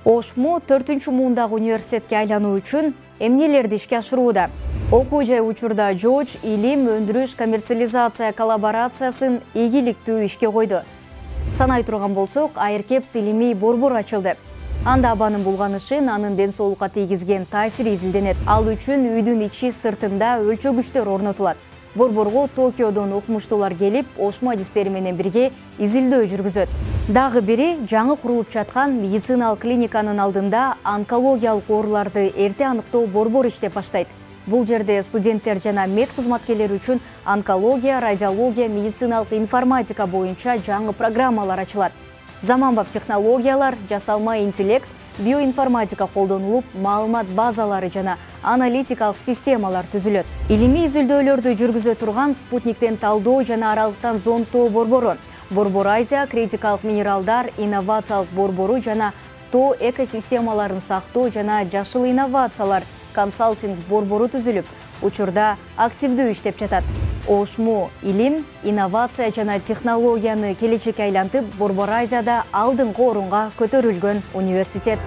ОШМУ 4-муундагы университетке айлануу үчүн эмнелерди ишке ашырууда? Окуу жай учурда ЖОЧ илим, өндүрүш, коммерциализация коллаборациясын ийгиликтүү ишке койду. Санай турган болсок, Айркепс илимий борбор ачылды. Анда абанын булганышын, анын ден соолукка тийгизген таасири изилденет. Ал үчүн үйдүн ичи сыртында өлчөгүчтөр орнотулат. Борборго Токиодон окумуштуулар келип, ошмо адистери менен бирге изилдөө жүргүзөт. Дагы бири жаңы курулуп жаткан медициналык клиниканын алдында онкологиялык ооруларды эрте аныктоо борбору иштеп баштайт. Бул жерде студенттер жана мед кызматкерлери үчүн онкология, радиология, медициналык информатика боюнча жаңы программалар ачылат. Заманбап технологиялар, жасалма интеллект, биоинформатика колдонулуп, маалымат базалары жана аналитикалык системалар түзүлөт. Илимий изилдөөлөрдү жүргүзө турган спутниктен талдоо жана аралыктан зондтоо борбору, Борбор Азия критикалык минералдар инновациялык борбору жана тоо экосистемаларын сактоо жана жашыл инновациялар консалтинг борбору түзүлүп, учурда активдүү иштеп жатат. ОШМУ илим, инновация жана технологияны келечекке айлантып, Борбор Азияда алдыңкы орунга көтөрүлгөн университет.